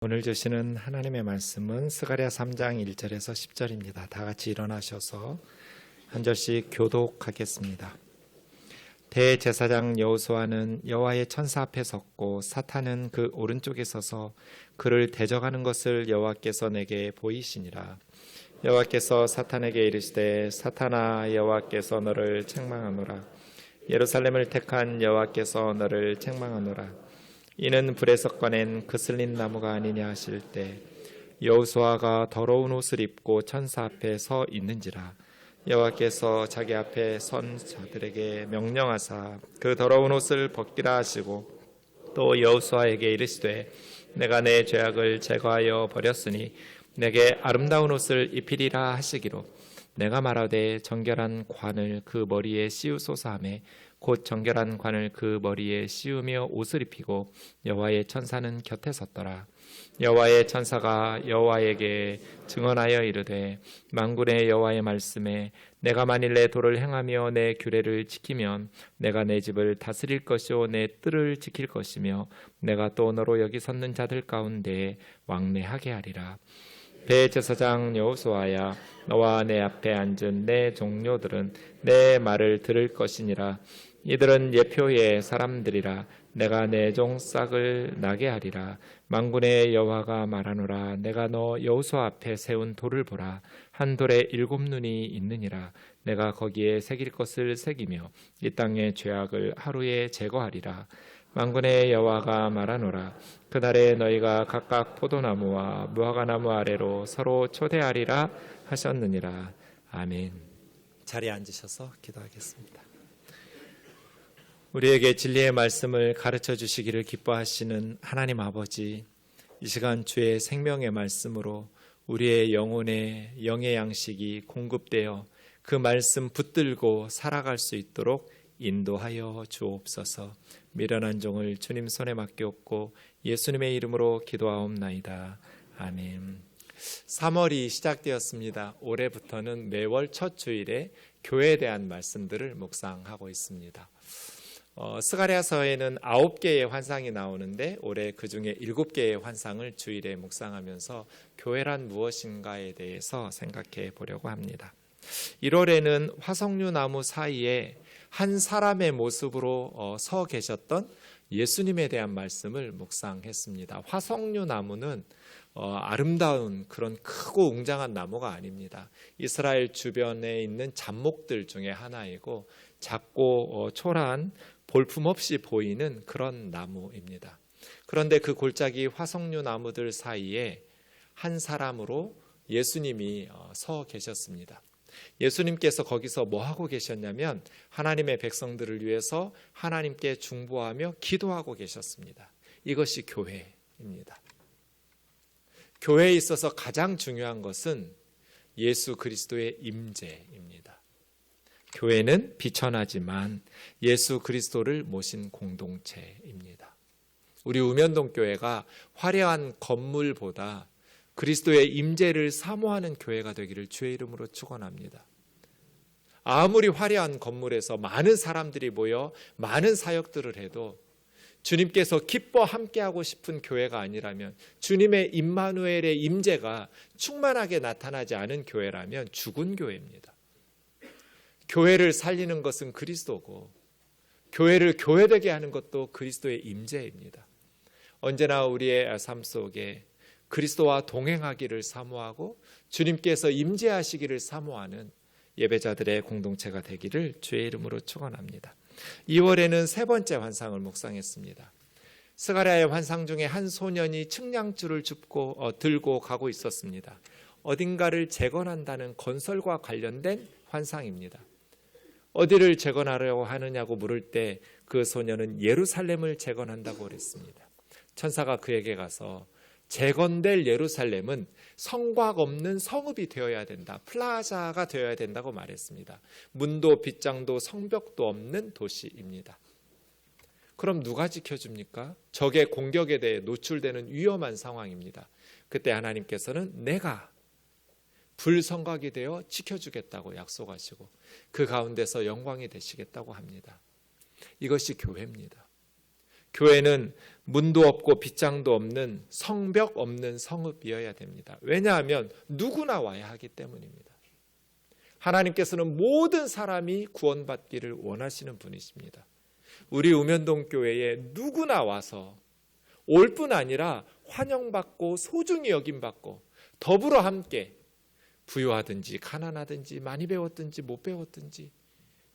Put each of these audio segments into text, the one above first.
오늘 주시는 하나님의 말씀은 스가랴 3장 1절에서 10절입니다. 다 같이 일어나셔서 한 절씩 교독하겠습니다. 대제사장 여호수아는 여호와의 천사 앞에 섰고 사탄은 그 오른쪽에 서서 그를 대적하는 것을 여호와께서 내게 보이시니라. 여호와께서 사탄에게 이르시되 사탄아, 여호와께서 너를 책망하노라. 예루살렘을 택한 여호와께서 너를 책망하노라. 이는 불에서 꺼낸 그슬린 나무가 아니냐 하실 때 여호수아가 더러운 옷을 입고 천사 앞에 서 있는지라. 여호와께서 자기 앞에 선 자들에게 명령하사 그 더러운 옷을 벗기라 하시고 또 여호수아에게 이르시되 내가 내 죄악을 제거하여 버렸으니 내게 아름다운 옷을 입히리라 하시기로 내가 말하되 정결한 관을 그 머리에 씌우소서 하매 곧 정결한 관을 그 머리에 씌우며 옷을 입히고 여호와의 천사는 곁에 섰더라. 여호와의 천사가 여호와에게 증언하여 이르되 만군의 여호와의 말씀에 내가 만일 내 도를 행하며 내 규례를 지키면 내가 내 집을 다스릴 것이요 내 뜰을 지킬 것이며 내가 또 너로 여기 섰는 자들 가운데 왕래하게 하리라. 대제사장 여호수아야, 너와 내 앞에 앉은 내 종료들은 내 말을 들을 것이니라. 이들은 예표의 사람들이라. 내가 내 종 싹을 나게 하리라. 만군의 여호와가 말하노라. 내가 너 여호수아 앞에 세운 돌을 보라. 한 돌에 7눈이 있느니라. 내가 거기에 새길 것을 새기며 이 땅의 죄악을 하루에 제거하리라. 만군의 여호와가 말하노라. 그날에 너희가 각각 포도나무와 무화과나무 아래로 서로 초대하리라 하셨느니라. 아멘. 자리에 앉으셔서 기도하겠습니다. 우리에게 진리의 말씀을 가르쳐 주시기를 기뻐하시는 하나님 아버지, 이 시간 주의 생명의 말씀으로 우리의 영혼의 영의 양식이 공급되어 그 말씀 붙들고 살아갈 수 있도록 인도하여 주옵소서. 미련한 종을 주님 손에 맡겼고 예수님의 이름으로 기도하옵나이다. 아멘. 3월이 시작되었습니다. 올해부터는 매월 첫 주일에 교회에 대한 말씀들을 묵상하고 있습니다. 스가랴서에는 9개의 환상이 나오는데 올해 그중에 7개의 환상을 주일에 묵상하면서 교회란 무엇인가에 대해서 생각해 보려고 합니다. 1월에는 화석류 나무 사이에 한 사람의 모습으로 서 계셨던 예수님에 대한 말씀을 묵상했습니다. 화석류 나무는 아름다운 그런 크고 웅장한 나무가 아닙니다. 이스라엘 주변에 있는 잡목들 중에 하나이고 작고 초라한 볼품없이 보이는 그런 나무입니다. 그런데 그 골짜기 화석류 나무들 사이에 한 사람으로 예수님이 서 계셨습니다. 예수님께서 거기서 뭐 하고 계셨냐면 하나님의 백성들을 위해서 하나님께 중보하며 기도하고 계셨습니다. 이것이 교회입니다. 교회에 있어서 가장 중요한 것은 예수 그리스도의 임재입니다. 교회는 비천하지만 예수 그리스도를 모신 공동체입니다. 우리 우면동 교회가 화려한 건물보다 그리스도의 임재를 사모하는 교회가 되기를 주의 이름으로 축원합니다. 아무리 화려한 건물에서 많은 사람들이 모여 많은 사역들을 해도 주님께서 기뻐 함께하고 싶은 교회가 아니라면, 주님의 임마누엘의 임재가 충만하게 나타나지 않은 교회라면 죽은 교회입니다. 교회를 살리는 것은 그리스도고 교회를 교회되게 하는 것도 그리스도의 임재입니다. 언제나 우리의 삶 속에 그리스도와 동행하기를 사모하고 주님께서 임재하시기를 사모하는 예배자들의 공동체가 되기를 주의 이름으로 축원합니다. 2월에는 세 번째 환상을 묵상했습니다. 스가랴의 환상 중에 한 소년이 측량줄을 들고 가고 있었습니다. 어딘가를 재건한다는 건설과 관련된 환상입니다. 어디를 재건하려고 하느냐고 물을 때 그 소년은 예루살렘을 재건한다고 그랬습니다. 천사가 그에게 가서 재건될 예루살렘은 성곽 없는 성읍이 되어야 된다. 플라자가 되어야 된다고 말했습니다. 문도 빗장도 성벽도 없는 도시입니다. 그럼 누가 지켜줍니까? 적의 공격에 대해 노출되는 위험한 상황입니다. 그때 하나님께서는 내가 불성곽이 되어 지켜주겠다고 약속하시고 그 가운데서 영광이 되시겠다고 합니다. 이것이 교회입니다. 교회는 문도 없고 빗장도 없는 성벽 없는 성읍이어야 됩니다. 왜냐하면 누구나 와야 하기 때문입니다. 하나님께서는 모든 사람이 구원받기를 원하시는 분이십니다. 우리 우면동 교회에 누구나 와서 올 뿐 아니라 환영받고 소중히 여김받고 더불어 함께 부유하든지 가난하든지 많이 배웠든지 못 배웠든지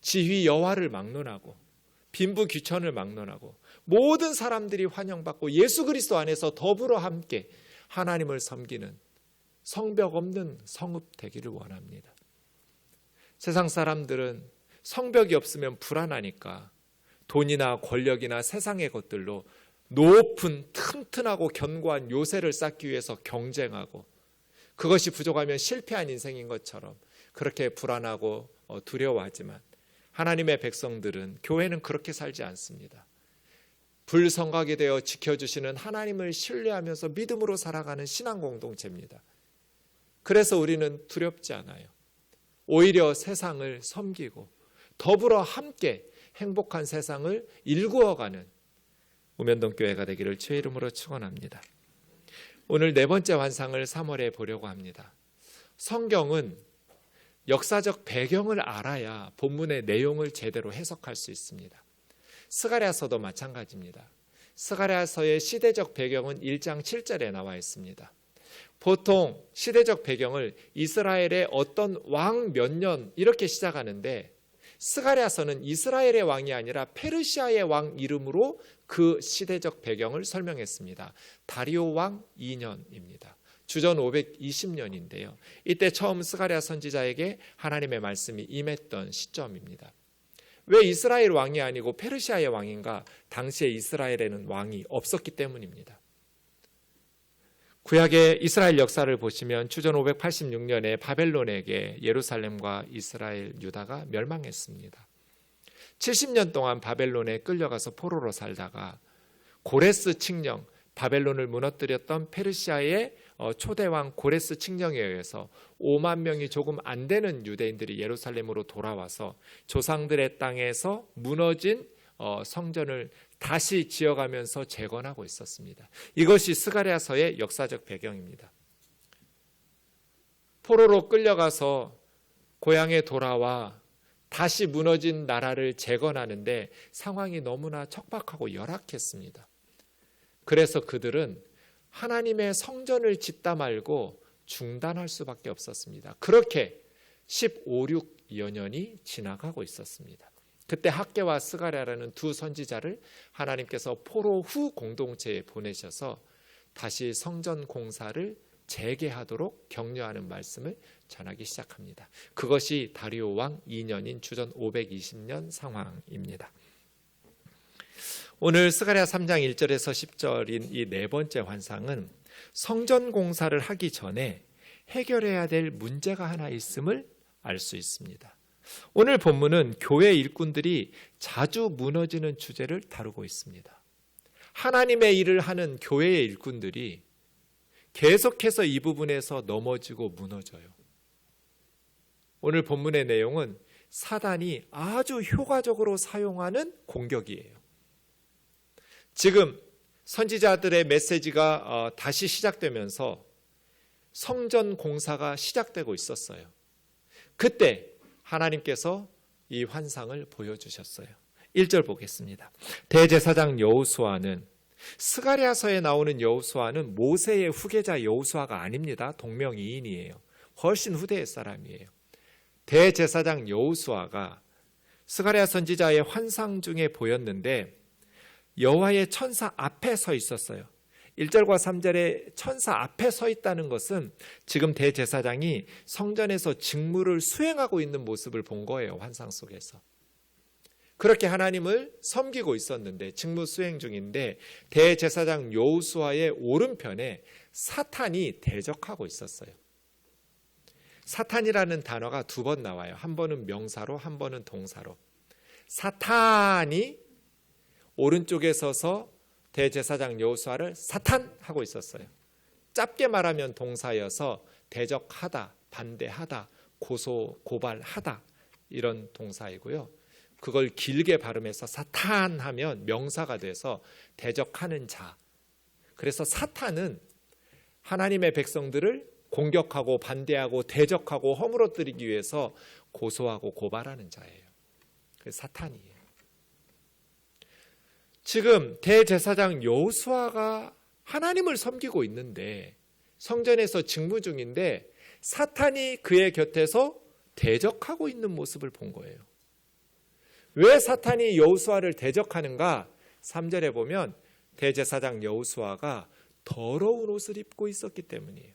지휘 여하를 막론하고 빈부귀천을 막론하고 모든 사람들이 환영받고 예수 그리스도 안에서 더불어 함께 하나님을 섬기는 성벽 없는 성읍 되기를 원합니다. 세상 사람들은 성벽이 없으면 불안하니까 돈이나 권력이나 세상의 것들로 높은 튼튼하고 견고한 요새를 쌓기 위해서 경쟁하고 그것이 부족하면 실패한 인생인 것처럼 그렇게 불안하고 두려워하지만 하나님의 백성들은, 교회는 그렇게 살지 않습니다. 불성각이 되어 지켜주시는 하나님을 신뢰하면서 믿음으로 살아가는 신앙 공동체입니다. 그래서 우리는 두렵지 않아요. 오히려 세상을 섬기고 더불어 함께 행복한 세상을 일구어가는 우면동 교회가 되기를 주의 이름으로 축원합니다. 오늘 네 번째 환상을 3월에 보려고 합니다. 성경은 역사적 배경을 알아야 본문의 내용을 제대로 해석할 수 있습니다. 스가랴서도 마찬가지입니다. 스가랴서의 시대적 배경은 1장 7절에 나와 있습니다. 보통 시대적 배경을 이스라엘의 어떤 왕 몇 년 이렇게 시작하는데 스가랴서는 이스라엘의 왕이 아니라 페르시아의 왕 이름으로 그 시대적 배경을 설명했습니다. 다리오 왕 2년입니다. 주전 520년인데요. 이때 처음 스가랴 선지자에게 하나님의 말씀이 임했던 시점입니다. 왜 이스라엘 왕이 아니고 페르시아의 왕인가? 당시에 이스라엘에는 왕이 없었기 때문입니다. 구약의 이스라엘 역사를 보시면 주전 586년에 바벨론에게 예루살렘과 이스라엘, 유다가 멸망했습니다. 70년 동안 바벨론에 끌려가서 포로로 살다가 고레스 칙령, 바벨론을 무너뜨렸던 페르시아의 초대왕 고레스 칙령에 의해서 5만 명이 조금 안 되는 유대인들이 예루살렘으로 돌아와서 조상들의 땅에서 무너진 성전을 다시 지어가면서 재건하고 있었습니다. 이것이 스가랴서의 역사적 배경입니다. 포로로 끌려가서 고향에 돌아와 다시 무너진 나라를 재건하는데 상황이 너무나 척박하고 열악했습니다. 그래서 그들은 하나님의 성전을 짓다 말고 중단할 수밖에 없었습니다. 그렇게 15, 16여 년이 지나가고 있었습니다. 그때 학개와 스가랴라는 두 선지자를 하나님께서 포로 후 공동체에 보내셔서 다시 성전 공사를 재개하도록 격려하는 말씀을 전하기 시작합니다. 그것이 다리오 왕 2년인 주전 520년 상황입니다. 오늘 스가랴 3장 1절에서 10절인 이 네 번째 환상은 성전 공사를 하기 전에 해결해야 될 문제가 하나 있음을 알 수 있습니다. 오늘 본문은 교회 일꾼들이 자주 무너지는 주제를 다루고 있습니다. 하나님의 일을 하는 교회의 일꾼들이 계속해서 이 부분에서 넘어지고 무너져요. 오늘 본문의 내용은 사단이 아주 효과적으로 사용하는 공격이에요. 지금 선지자들의 메시지가 다시 시작되면서 성전 공사가 시작되고 있었어요. 그때 하나님께서 이 환상을 보여주셨어요. 1절 보겠습니다. 대제사장 여호수아는, 스가랴서에 나오는 여호수아는 모세의 후계자 여호수아가 아닙니다. 동명이인이에요. 훨씬 후대의 사람이에요. 대제사장 여호수아가 스가랴 선지자의 환상 중에 보였는데 여호와의 천사 앞에 서 있었어요. 1절과 3절에 천사 앞에 서 있다는 것은 지금 대제사장이 성전에서 직무를 수행하고 있는 모습을 본 거예요. 환상 속에서. 그렇게 하나님을 섬기고 있었는데 직무 수행 중인데 대제사장 여호수아의 오른편에 사탄이 대적하고 있었어요. 사탄이라는 단어가 두 번 나와요. 한 번은 명사로, 한 번은 동사로. 사탄이 오른쪽에 서서 대제사장 여호수아를 사탄하고 있었어요. 짧게 말하면 동사여서 대적하다, 반대하다, 고발하다 이런 동사이고요. 그걸 길게 발음해서 사탄하면 명사가 돼서 대적하는 자. 그래서 사탄은 하나님의 백성들을 공격하고 반대하고 대적하고 허물어뜨리기 위해서 고소하고 고발하는 자예요. 그래서 사탄이에요. 지금 대제사장 여호수아가 하나님을 섬기고 있는데 성전에서 직무 중인데 사탄이 그의 곁에서 대적하고 있는 모습을 본 거예요. 왜 사탄이 여호수아를 대적하는가? 3절에 보면 대제사장 여호수아가 더러운 옷을 입고 있었기 때문이에요.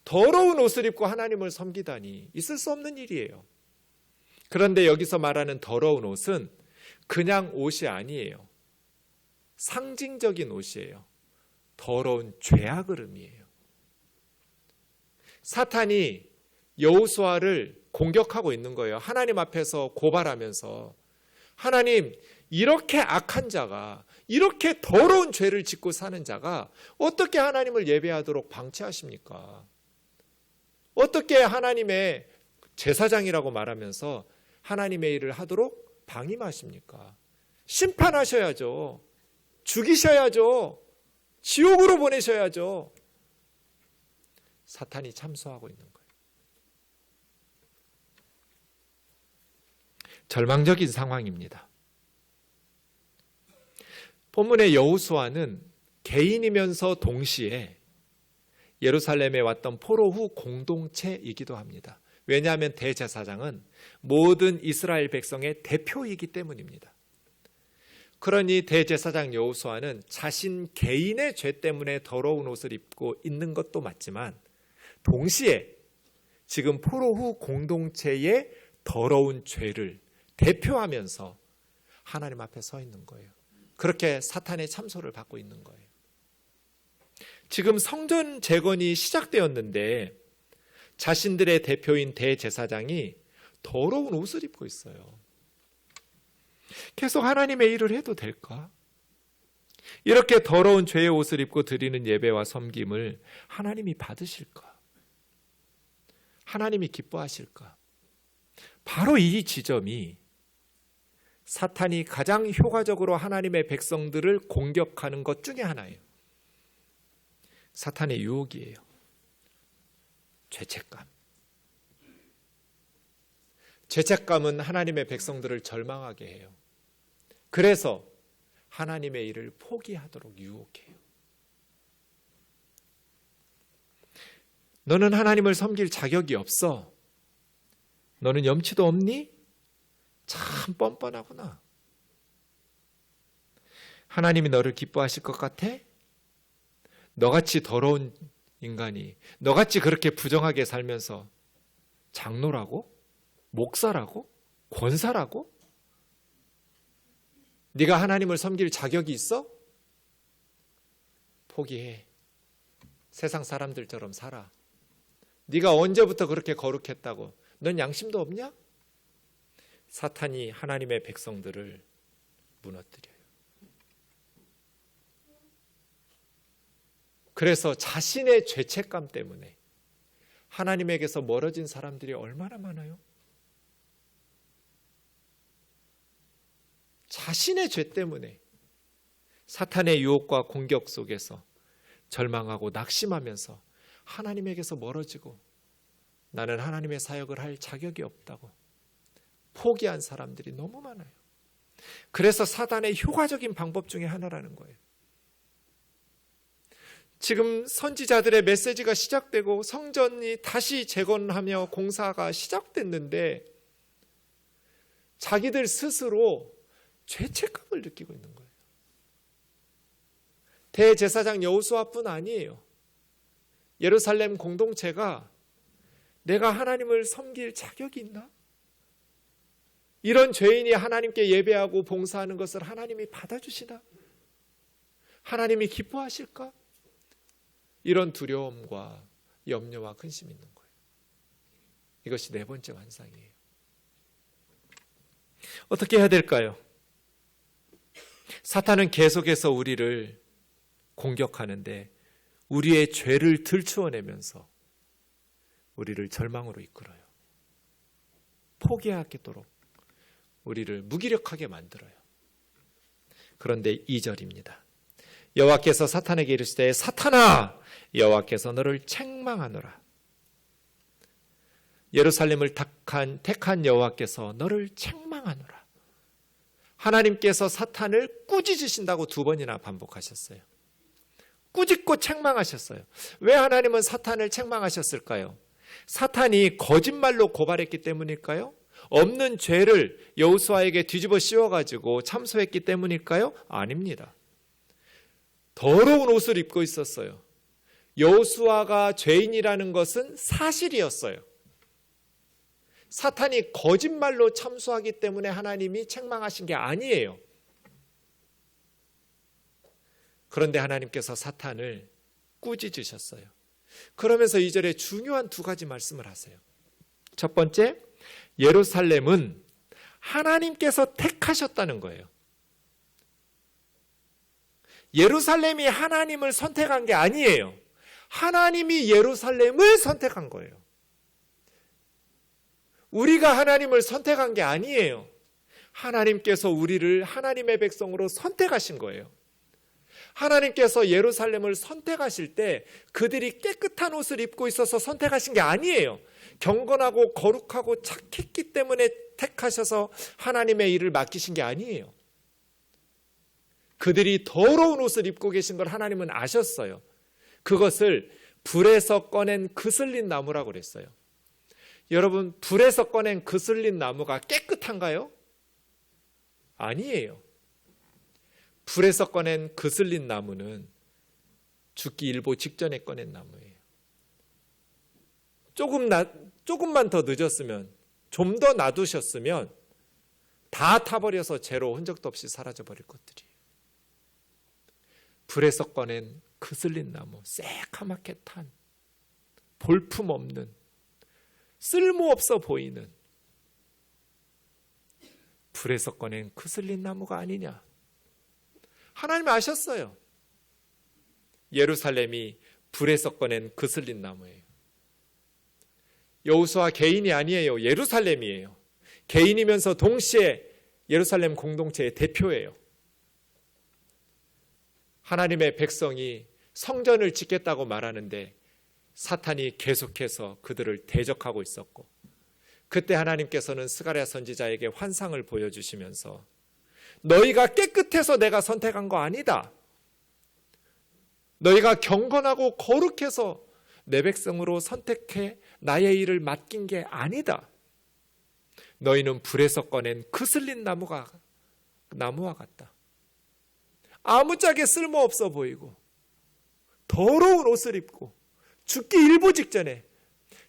더러운 옷을 입고 하나님을 섬기다니 있을 수 없는 일이에요. 그런데 여기서 말하는 더러운 옷은 그냥 옷이 아니에요. 상징적인 옷이에요. 더러운 죄악을 의미해요. 사탄이 여호수아를 공격하고 있는 거예요. 하나님 앞에서 고발하면서 하나님, 이렇게 악한 자가, 이렇게 더러운 죄를 짓고 사는 자가 어떻게 하나님을 예배하도록 방치하십니까? 어떻게 하나님의 제사장이라고 말하면서 하나님의 일을 하도록 방임하십니까? 심판하셔야죠. 죽이셔야죠. 지옥으로 보내셔야죠. 사탄이 참소하고 있는 거예요. 절망적인 상황입니다. 본문의 여호수아는 개인이면서 동시에 예루살렘에 왔던 포로 후 공동체이기도 합니다. 왜냐하면 대제사장은 모든 이스라엘 백성의 대표이기 때문입니다. 그러니 대제사장 여호수아는 자신 개인의 죄 때문에 더러운 옷을 입고 있는 것도 맞지만 동시에 지금 포로 후 공동체의 더러운 죄를 대표하면서 하나님 앞에 서 있는 거예요. 그렇게 사탄의 참소를 받고 있는 거예요. 지금 성전 재건이 시작되었는데 자신들의 대표인 대제사장이 더러운 옷을 입고 있어요. 계속 하나님의 일을 해도 될까? 이렇게 더러운 죄의 옷을 입고 드리는 예배와 섬김을 하나님이 받으실까? 하나님이 기뻐하실까? 바로 이 지점이 사탄이 가장 효과적으로 하나님의 백성들을 공격하는 것 중에 하나예요. 사탄의 유혹이에요. 죄책감. 죄책감은 하나님의 백성들을 절망하게 해요. 그래서 하나님의 일을 포기하도록 유혹해요. 너는 하나님을 섬길 자격이 없어. 너는 염치도 없니? 참 뻔뻔하구나. 하나님이 너를 기뻐하실 것 같아? 너같이 더러운 인간이, 너같이 그렇게 부정하게 살면서 장로라고? 목사라고? 권사라고? 네가 하나님을 섬길 자격이 있어? 포기해. 세상 사람들처럼 살아. 네가 언제부터 그렇게 거룩했다고? 넌 양심도 없냐? 사탄이 하나님의 백성들을 무너뜨려요. 그래서 자신의 죄책감 때문에 하나님에게서 멀어진 사람들이 얼마나 많아요? 자신의 죄 때문에 사탄의 유혹과 공격 속에서 절망하고 낙심하면서 하나님에게서 멀어지고 나는 하나님의 사역을 할 자격이 없다고 포기한 사람들이 너무 많아요. 그래서 사단의 효과적인 방법 중에 하나라는 거예요. 지금 선지자들의 메시지가 시작되고 성전이 다시 재건하며 공사가 시작됐는데 자기들 스스로 죄책감을 느끼고 있는 거예요. 대제사장 여호수아뿐 아니에요. 예루살렘 공동체가 내가 하나님을 섬길 자격이 있나? 이런 죄인이 하나님께 예배하고 봉사하는 것을 하나님이 받아주시나? 하나님이 기뻐하실까? 이런 두려움과 염려와 근심이 있는 거예요. 이것이 네 번째 환상이에요. 어떻게 해야 될까요? 사탄은 계속해서 우리를 공격하는데 우리의 죄를 들추어내면서 우리를 절망으로 이끌어요. 포기하겠도록 우리를 무기력하게 만들어요. 그런데 2절입니다. 여호와께서 사탄에게 이르시되 사탄아 여호와께서 너를 책망하노라. 예루살렘을 택한 여호와께서 너를 책망하노라. 하나님께서 사탄을 꾸짖으신다고 2번이나 반복하셨어요. 꾸짖고 책망하셨어요. 왜 하나님은 사탄을 책망하셨을까요? 사탄이 거짓말로 고발했기 때문일까요? 없는 죄를 여호수아에게 뒤집어 씌워가지고 참소했기 때문일까요? 아닙니다. 더러운 옷을 입고 있었어요. 여호수아가 죄인이라는 것은 사실이었어요. 사탄이 거짓말로 참소하기 때문에 하나님이 책망하신 게 아니에요. 그런데 하나님께서 사탄을 꾸짖으셨어요. 그러면서 2절에 중요한 2가지 말씀을 하세요. 첫 번째, 예루살렘은 하나님께서 택하셨다는 거예요. 예루살렘이 하나님을 선택한 게 아니에요. 하나님이 예루살렘을 선택한 거예요. 우리가 하나님을 선택한 게 아니에요. 하나님께서 우리를 하나님의 백성으로 선택하신 거예요. 하나님께서 예루살렘을 선택하실 때 그들이 깨끗한 옷을 입고 있어서 선택하신 게 아니에요. 경건하고 거룩하고 착했기 때문에 택하셔서 하나님의 일을 맡기신 게 아니에요. 그들이 더러운 옷을 입고 계신 걸 하나님은 아셨어요. 그것을 불에서 꺼낸 그슬린 나무라고 그랬어요. 여러분, 불에서 꺼낸 그슬린 나무가 깨끗한가요? 아니에요. 불에서 꺼낸 그슬린 나무는 죽기 일보 직전에 꺼낸 나무예요. 조금만 더 늦었으면, 좀 더 놔두셨으면 다 타버려서 재로 흔적도 없이 사라져버릴 것들이에요. 불에서 꺼낸 그슬린 나무, 새카맣게 탄, 볼품없는, 쓸모없어 보이는 불에서 꺼낸 그슬린 나무가 아니냐. 하나님 아셨어요. 예루살렘이 불에서 꺼낸 그슬린 나무예요. 여호수아 개인이 아니에요. 예루살렘이에요. 개인이면서 동시에 예루살렘 공동체의 대표예요. 하나님의 백성이 성전을 짓겠다고 말하는데 사탄이 계속해서 그들을 대적하고 있었고, 그때 하나님께서는 스가랴 선지자에게 환상을 보여주시면서 너희가 깨끗해서 내가 선택한 거 아니다. 너희가 경건하고 거룩해서 내 백성으로 선택해 나의 일을 맡긴 게 아니다. 너희는 불에서 꺼낸 그슬린 나무와 같다. 아무짝에 쓸모없어 보이고 더러운 옷을 입고 죽기 일보 직전에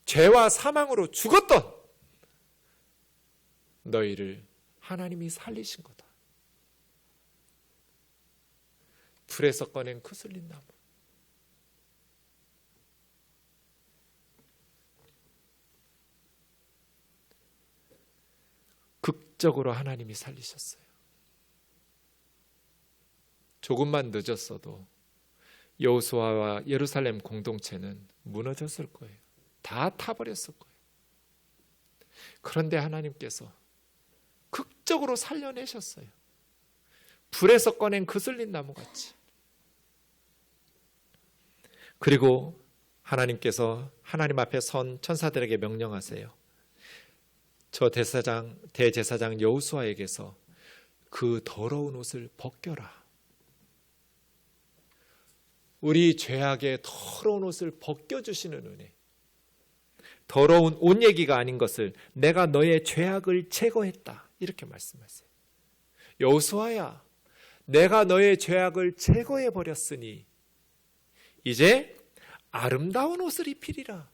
죄와 사망으로 죽었던 너희를 하나님이 살리신 거다. 불에서 꺼낸 그슬린 나무. 극적으로 하나님이 살리셨어요. 조금만 늦었어도 여호수아와 예루살렘 공동체는 무너졌을 거예요. 다 타버렸을 거예요. 그런데 하나님께서 극적으로 살려내셨어요. 불에서 꺼낸 그슬린 나무같이. 그리고 하나님께서 하나님 앞에 선 천사들에게 명령하세요. 저 대제사장 여호수아에게서 그 더러운 옷을 벗겨라. 우리 죄악의 더러운 옷을 벗겨주시는 은혜. 더러운 옷 얘기가 아닌 것을 내가 너의 죄악을 제거했다. 이렇게 말씀하세요. 여호수아야, 내가 너의 죄악을 제거해버렸으니 이제 아름다운 옷을 입히리라.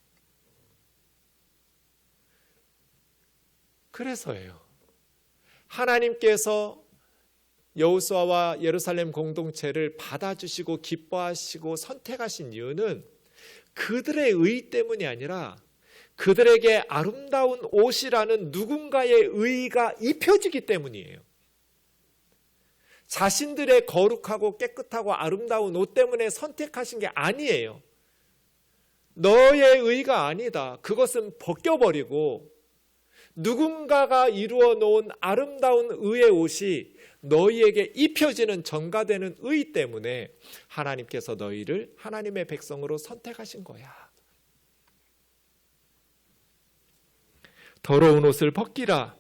그래서예요. 하나님께서 여호수아와 예루살렘 공동체를 받아주시고 기뻐하시고 선택하신 이유는 그들의 의 때문이 아니라 그들에게 아름다운 옷이라는 누군가의 의가 입혀지기 때문이에요. 자신들의 거룩하고 깨끗하고 아름다운 옷 때문에 선택하신 게 아니에요. 너의 의가 아니다. 그것은 벗겨버리고 누군가가 이루어 놓은 아름다운 의의 옷이 너희에게 입혀지는 전가되는 의 때문에 하나님께서 너희를 하나님의 백성으로 선택하신 거야. 더러운 옷을 벗기라.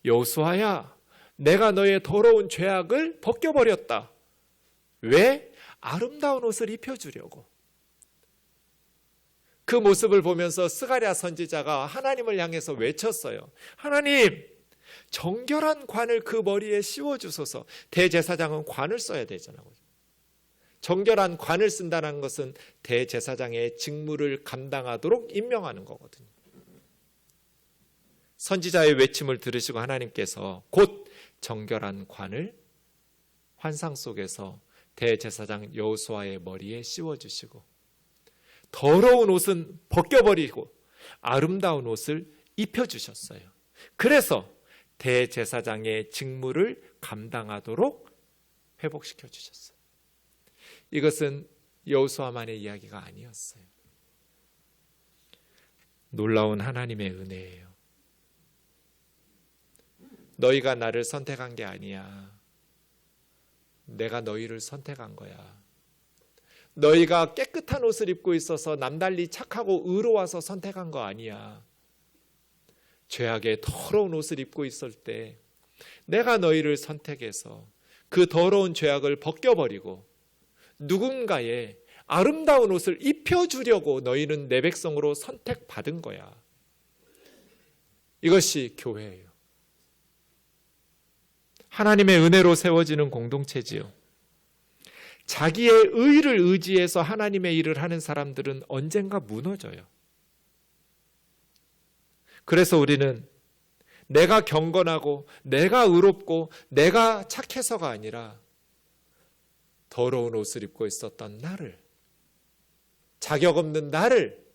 여호수아야, 내가 너의 더러운 죄악을 벗겨버렸다. 왜? 아름다운 옷을 입혀주려고. 그 모습을 보면서 스가랴 선지자가 하나님을 향해서 외쳤어요. 하나님, 정결한 관을 그 머리에 씌워주소서. 대제사장은 관을 써야 되잖아요. 정결한 관을 쓴다는 것은 대제사장의 직무를 감당하도록 임명하는 거거든요. 선지자의 외침을 들으시고 하나님께서 곧 정결한 관을 환상 속에서 대제사장 여호수아의 머리에 씌워주시고 더러운 옷은 벗겨버리고 아름다운 옷을 입혀주셨어요. 그래서 대제사장의 직무를 감당하도록 회복시켜 주셨어요. 이것은 여호수아만의 이야기가 아니었어요. 놀라운 하나님의 은혜예요. 너희가 나를 선택한 게 아니야. 내가 너희를 선택한 거야. 너희가 깨끗한 옷을 입고 있어서 남달리 착하고 의로워서 선택한 거 아니야. 죄악의 더러운 옷을 입고 있을 때 내가 너희를 선택해서 그 더러운 죄악을 벗겨버리고 누군가의 아름다운 옷을 입혀주려고 너희는 내 백성으로 선택받은 거야. 이것이 교회예요. 하나님의 은혜로 세워지는 공동체지요. 자기의 의를 의지해서 하나님의 일을 하는 사람들은 언젠가 무너져요. 그래서 우리는 내가 경건하고 내가 의롭고 내가 착해서가 아니라 더러운 옷을 입고 있었던 나를, 자격 없는 나를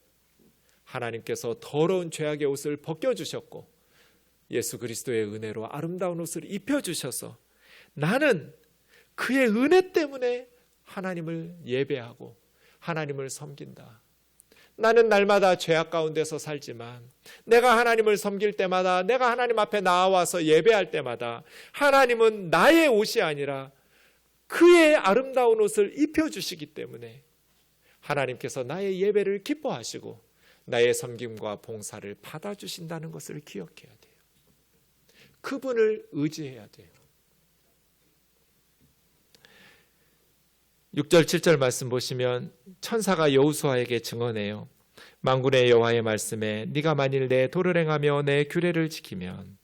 하나님께서 더러운 죄악의 옷을 벗겨주셨고 예수 그리스도의 은혜로 아름다운 옷을 입혀주셔서 나는 그의 은혜 때문에 하나님을 예배하고 하나님을 섬긴다. 나는 날마다 죄악 가운데서 살지만 내가 하나님을 섬길 때마다, 내가 하나님 앞에 나와서 예배할 때마다 하나님은 나의 옷이 아니라 그의 아름다운 옷을 입혀주시기 때문에 하나님께서 나의 예배를 기뻐하시고 나의 섬김과 봉사를 받아주신다는 것을 기억해야 돼요. 그분을 의지해야 돼요. 6절 7절 말씀 보시면 천사가 여호수아에게 증언해요. 만군의 여호와의 말씀에 네가 만일 내 도를 행하며 내 규례를 지키면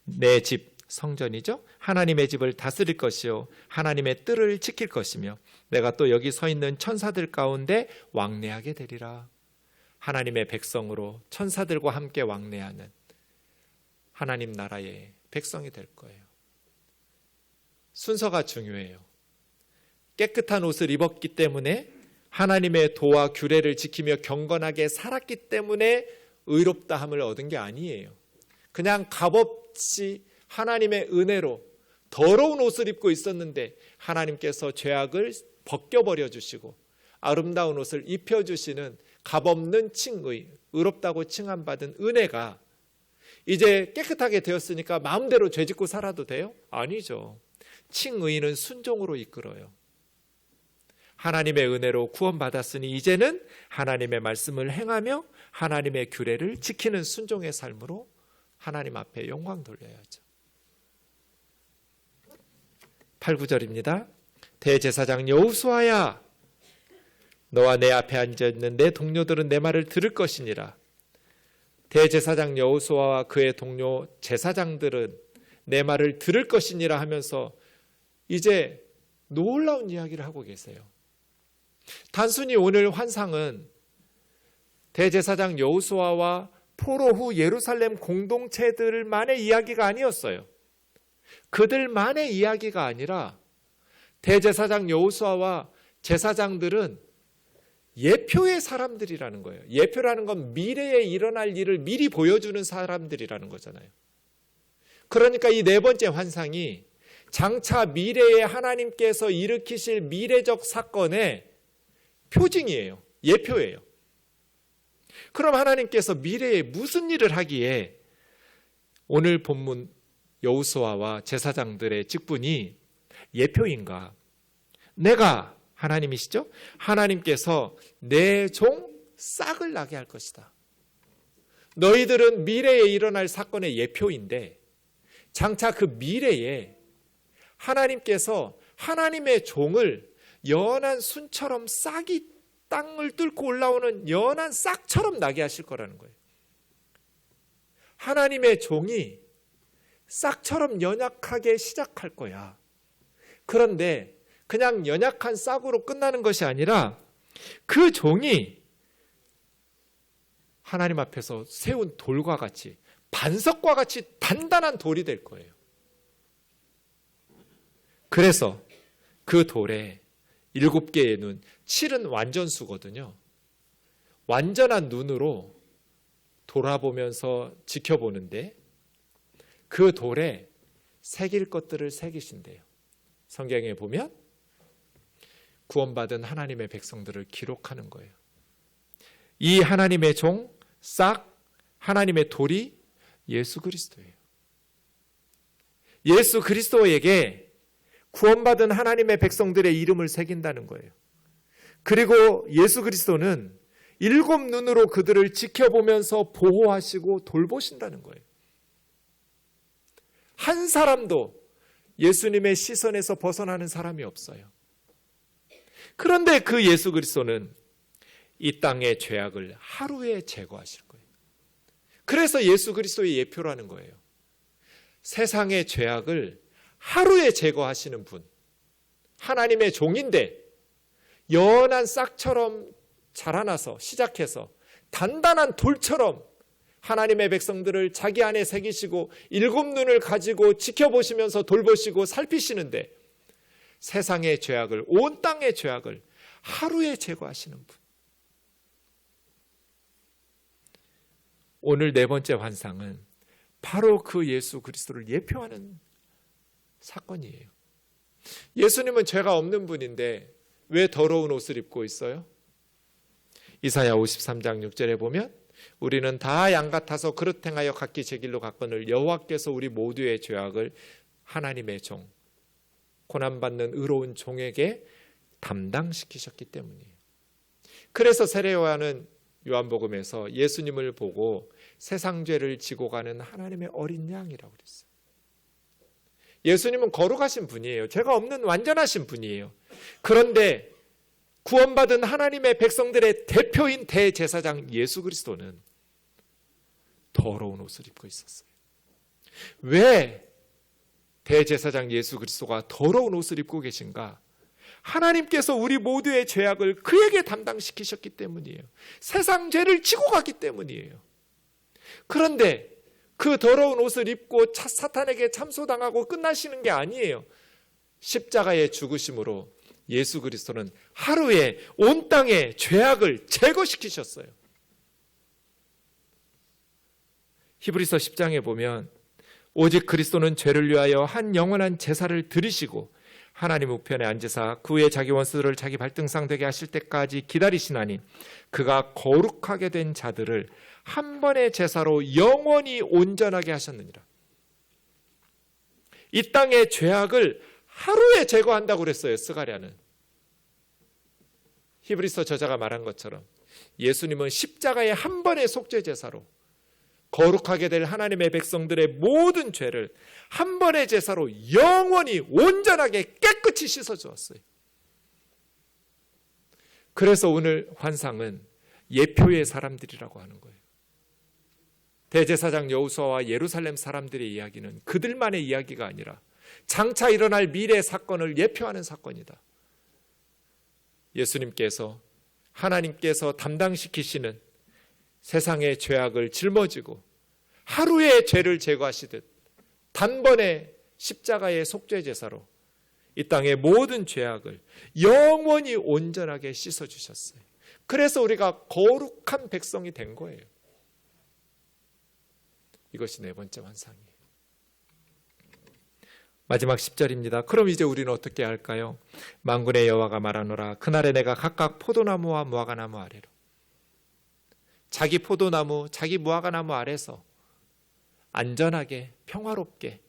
내 집, 성전이죠, 하나님의 집을 다스릴 것이요 하나님의 뜰을 지킬 것이며 내가 또 여기 서 있는 천사들 가운데 왕래하게 되리라. 하나님의 백성으로 천사들과 함께 왕래하는 하나님 나라의 백성이 될 거예요. 순서가 중요해요. 깨끗한 옷을 입었기 때문에 하나님의 도와 규례를 지키며 경건하게 살았기 때문에 의롭다함을 얻은 게 아니에요. 그냥 값없이 하나님의 은혜로 더러운 옷을 입고 있었는데 하나님께서 죄악을 벗겨버려 주시고 아름다운 옷을 입혀주시는 값없는 칭의, 의롭다고 칭함받은 은혜가 이제 깨끗하게 되었으니까 마음대로 죄짓고 살아도 돼요? 아니죠. 칭의는 순종으로 이끌어요. 하나님의 은혜로 구원받았으니 이제는 하나님의 말씀을 행하며 하나님의 규례를 지키는 순종의 삶으로 하나님 앞에 영광 돌려야죠. 8, 9절입니다. 대제사장 여호수아야, 너와 내 앞에 앉아있는 내 동료들은 내 말을 들을 것이니라. 대제사장 여호수아와 그의 동료 제사장들은 내 말을 들을 것이니라 하면서 이제 놀라운 이야기를 하고 계세요. 단순히 오늘 환상은 대제사장 여호수아와 포로 후 예루살렘 공동체들만의 이야기가 아니었어요. 그들만의 이야기가 아니라 대제사장 여호수아와 제사장들은 예표의 사람들이라는 거예요. 예표라는 건 미래에 일어날 일을 미리 보여주는 사람들이라는 거잖아요. 그러니까 이 네 번째 환상이 장차 미래에 하나님께서 일으키실 미래적 사건의 표징이에요. 예표예요. 그럼 하나님께서 미래에 무슨 일을 하기에 오늘 본문 여호수아와 제사장들의 직분이 예표인가? 내가 하나님이시죠? 하나님께서 내 종 싹을 나게 할 것이다. 너희들은 미래에 일어날 사건의 예표인데 장차 그 미래에 하나님께서 하나님의 종을 연한 순처럼 싹이 땅을 뚫고 올라오는 연한 싹처럼 나게 하실 거라는 거예요. 하나님의 종이 싹처럼 연약하게 시작할 거야. 그런데 그냥 연약한 싹으로 끝나는 것이 아니라 그 종이 하나님 앞에서 세운 돌과 같이, 반석과 같이 단단한 돌이 될 거예요. 그래서 그 돌에 7개의 눈, 7은 완전수거든요. 완전한 눈으로 돌아보면서 지켜보는데 그 돌에 새길 것들을 새기신대요. 성경에 보면 구원받은 하나님의 백성들을 기록하는 거예요. 이 하나님의 종, 싹, 하나님의 돌이 예수 그리스도예요. 예수 그리스도에게 구원받은 하나님의 백성들의 이름을 새긴다는 거예요. 그리고 예수 그리스도는 7 눈으로 그들을 지켜보면서 보호하시고 돌보신다는 거예요. 한 사람도 예수님의 시선에서 벗어나는 사람이 없어요. 그런데 그 예수 그리스도는 이 땅의 죄악을 하루에 제거하실 거예요. 그래서 예수 그리스도의 예표라는 거예요. 세상의 죄악을 하루에 제거하시는 분, 하나님의 종인데 연한 싹처럼 자라나서 시작해서 단단한 돌처럼 하나님의 백성들을 자기 안에 새기시고 7 눈을 가지고 지켜보시면서 돌보시고 살피시는데 세상의 죄악을, 온 땅의 죄악을 하루에 제거하시는 분. 오늘 4번째 환상은 바로 그 예수 그리스도를 예표하는 사건이에요. 예수님은 죄가 없는 분인데 왜 더러운 옷을 입고 있어요? 이사야 53장 6절에 보면 우리는 다 양 같아서 그릇 행하여 각기 제 길로 갔거늘 여호와께서 우리 모두의 죄악을 하나님의 종, 고난받는 의로운 종에게 담당시키셨기 때문이에요. 그래서 세례 요한은 요한복음에서 예수님을 보고 세상 죄를 지고 가는 하나님의 어린 양이라고 그랬어요. 예수님은 거룩하신 분이에요. 죄가 없는 완전하신 분이에요. 그런데 구원받은 하나님의 백성들의 대표인 대제사장 예수 그리스도는 더러운 옷을 입고 있었어요. 왜 대제사장 예수 그리스도가 더러운 옷을 입고 계신가? 하나님께서 우리 모두의 죄악을 그에게 담당시키셨기 때문이에요. 세상 죄를 지고 갔기 때문이에요. 그런데 그 더러운 옷을 입고 사탄에게 참소당하고 끝나시는 게 아니에요. 십자가의 죽으심으로 예수 그리스도는 하루에 온 땅의 죄악을 제거시키셨어요. 히브리서 10장에 보면 오직 그리스도는 죄를 위하여 한 영원한 제사를 드리시고 하나님 우편에 앉으사 그 후에 자기 원수들을 자기 발등상 되게 하실 때까지 기다리시나니 그가 거룩하게 된 자들을 한 번의 제사로 영원히 온전하게 하셨느니라. 이 땅의 죄악을 하루에 제거한다고 그랬어요. 스가랴는. 히브리서 저자가 말한 것처럼 예수님은 십자가의 한 번의 속죄 제사로 거룩하게 될 하나님의 백성들의 모든 죄를 한 번의 제사로 영원히 온전하게 깨끗이 씻어주었어요. 그래서 오늘 환상은 예표의 사람들이라고 하는 거예요. 대제사장 여호수아와 예루살렘 사람들의 이야기는 그들만의 이야기가 아니라 장차 일어날 미래 사건을 예표하는 사건이다. 예수님께서 하나님께서 담당시키시는 세상의 죄악을 짊어지고 하루의 죄를 제거하시듯 단번에 십자가의 속죄 제사로 이 땅의 모든 죄악을 영원히 온전하게 씻어주셨어요. 그래서 우리가 거룩한 백성이 된 거예요. 이것이 4번째 환상이에요. 마지막 10절입니다. 그럼 이제 우리는 어떻게 할까요? 만군의 여호와가 말하노라 그날에 내가 각각 포도나무와 무화과나무 아래로 자기 포도나무, 자기 무화과나무 아래서 안전하게 평화롭게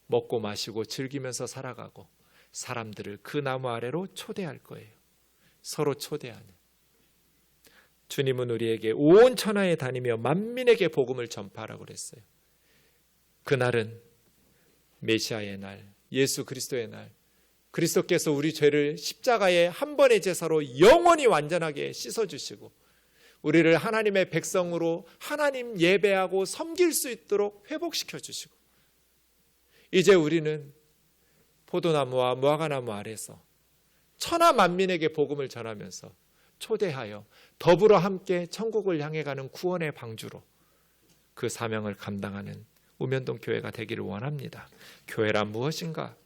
먹고 마시고 즐기면서 살아가고 사람들을 그 나무 아래로 초대할 거예요. 서로 초대하는. 주님은 우리에게 온 천하에 다니며 만민에게 복음을 전파하라고 그랬어요. 그날은 메시아의 날, 예수 그리스도의 날, 그리스도께서 우리 죄를 십자가의 한 번의 제사로 영원히 완전하게 씻어주시고 우리를 하나님의 백성으로 하나님 예배하고 섬길 수 있도록 회복시켜 주시고 이제 우리는 포도나무와 무화과나무 아래서 천하 만민에게 복음을 전하면서 초대하여 더불어 함께 천국을 향해 가는 구원의 방주로 그 사명을 감당하는 우면동 교회가 되기를 원합니다. 교회란 무엇인가?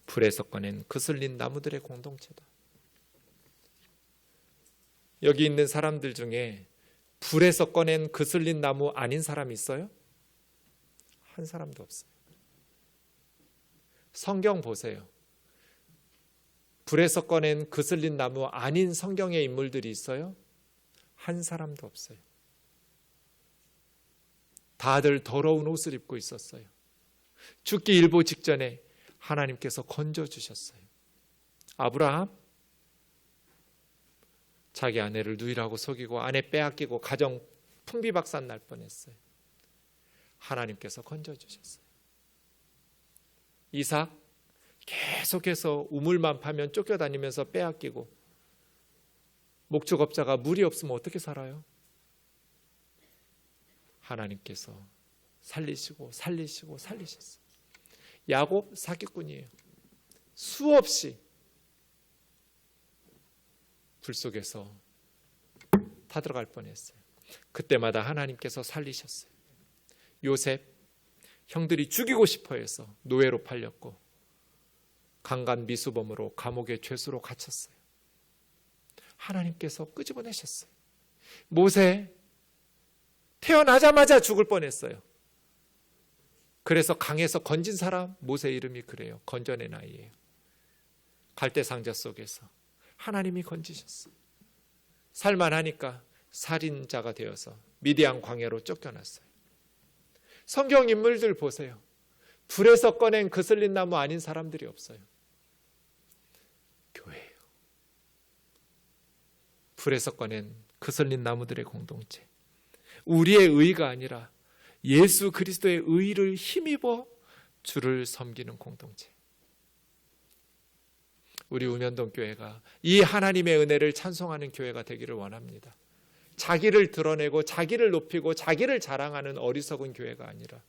불에서 꺼낸 그슬린 나무들의 공동체다. 여기 있는 사람들 중에 불에서 꺼낸 그슬린 나무 아닌 사람이 있어요? 한 사람도 없어요. 성경 보세요. 불에서 꺼낸 그슬린 나무 아닌 성경의 인물들이 있어요? 한 사람도 없어요. 다들 더러운 옷을 입고 있었어요. 죽기 일보 직전에 하나님께서 건져주셨어요. 아브라함 자기 아내를 누이라고 속이고 아내 빼앗기고 가정 풍비박산 날 뻔했어요. 하나님께서 건져주셨어요. 이삭 계속해서 우물만 파면 쫓겨다니면서 빼앗기고 목축업자가 물이 없으면 어떻게 살아요? 하나님께서 살리시고 살리셨어요. 야곱 사기꾼이에요. 수없이 불 속에서 타들어갈 뻔했어요. 그때마다 하나님께서 살리셨어요. 요셉 형들이 죽이고 싶어 해서 노예로 팔렸고 강간 미수범으로 감옥의 죄수로 갇혔어요. 하나님께서 끄집어내셨어요. 모세 태어나자마자 죽을 뻔했어요. 그래서 강에서 건진 사람 모세 이름이 그래요. 건져낸 아이예요. 갈대상자 속에서 하나님이 건지셨어요. 살만하니까 살인자가 되어서 미디안 광야로 쫓겨났어요. 성경 인물들 보세요. 불에서 꺼낸 그슬린 나무 아닌 사람들이 없어요. 교회예요. 불에서 꺼낸 그슬린 나무들의 공동체. 우리의 의가 아니라 예수 그리스도의 의를 힘입어 주를 섬기는 공동체. 우리 우면동 교회가 이 하나님의 은혜를 찬송하는 교회가 되기를 원합니다. 자기를 드러내고 자기를 높이고 자기를 자랑하는 어리석은 교회가 아니라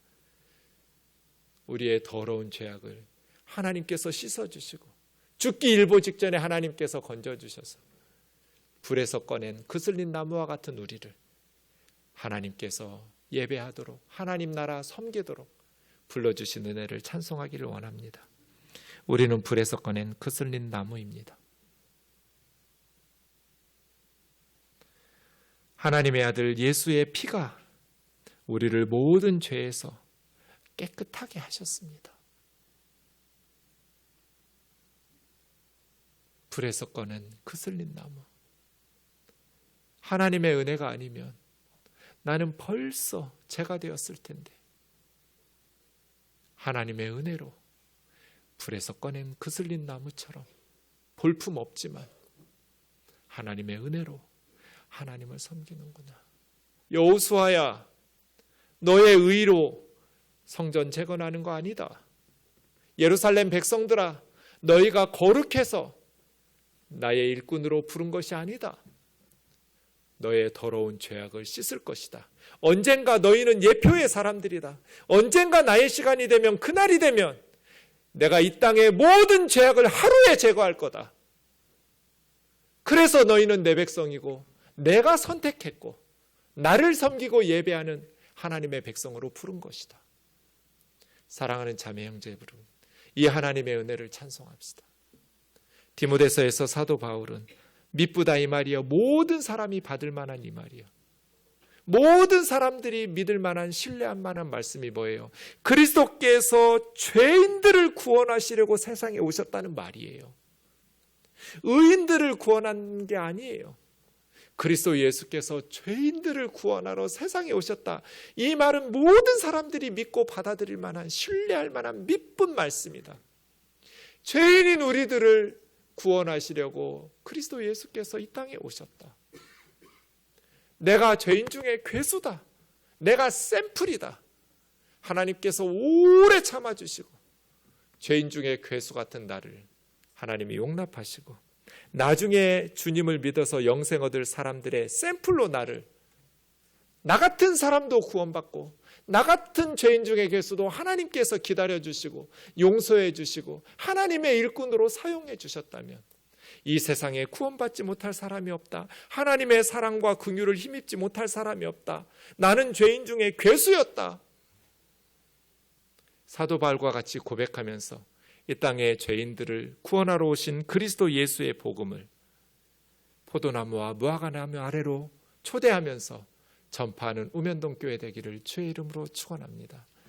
우리의 더러운 죄악을 하나님께서 씻어주시고 죽기 일보 직전에 하나님께서 건져주셔서 불에서 꺼낸 그슬린 나무와 같은 우리를 하나님께서 예배하도록 하나님 나라 섬기도록 불러주신 은혜를 찬송하기를 원합니다. 우리는 불에서 꺼낸 그슬린 나무입니다. 하나님의 아들 예수의 피가 우리를 모든 죄에서 깨끗하게 하셨습니다. 불에서 꺼낸 그슬린 나무. 하나님의 은혜가 아니면 나는 벌써 죄가 되었을 텐데 하나님의 은혜로 불에서 꺼낸 그슬린 나무처럼 볼품 없지만 하나님의 은혜로 하나님을 섬기는구나. 여호수아야, 너의 의로 성전 재건하는 거 아니다. 예루살렘 백성들아, 너희가 거룩해서 나의 일꾼으로 부른 것이 아니다. 너의 더러운 죄악을 씻을 것이다. 언젠가 너희는 예표의 사람들이다. 언젠가 나의 시간이 되면, 그날이 되면 내가 이 땅의 모든 죄악을 하루에 제거할 거다. 그래서 너희는 내 백성이고 내가 선택했고 나를 섬기고 예배하는 하나님의 백성으로 부른 것이다. 사랑하는 자매 형제 여러분, 이 하나님의 은혜를 찬송합시다. 디모데서에서 사도 바울은 미쁘다 이 말이여, 모든 사람이 받을 만한 이 말이여, 모든 사람들이 믿을 만한 신뢰할 만한 말씀이 뭐예요? 그리스도께서 죄인들을 구원하시려고 세상에 오셨다는 말이에요. 의인들을 구원한 게 아니에요. 그리스도 예수께서 죄인들을 구원하러 세상에 오셨다. 이 말은 모든 사람들이 믿고 받아들일 만한, 신뢰할 만한 믿음 말씀이다. 죄인인 우리들을 구원하시려고 그리스도 예수께서 이 땅에 오셨다. 내가 죄인 중에 괴수다. 내가 샘플이다. 하나님께서 오래 참아주시고 죄인 중에 괴수 같은 나를 하나님이 용납하시고 나중에 주님을 믿어서 영생 얻을 사람들의 샘플로 나 같은 사람도 구원받고 나 같은 죄인 중에 괴수도 하나님께서 기다려주시고 용서해 주시고 하나님의 일꾼으로 사용해 주셨다면 이 세상에 구원받지 못할 사람이 없다. 하나님의 사랑과 긍휼을 힘입지 못할 사람이 없다. 나는 죄인 중에 괴수였다. 사도 바울과 같이 고백하면서 이 땅의 죄인들을 구원하러 오신 그리스도 예수의 복음을 포도나무와 무화과나무 아래로 초대하면서 전파하는 우면동 교회 되기를 주의 이름으로 축원합니다.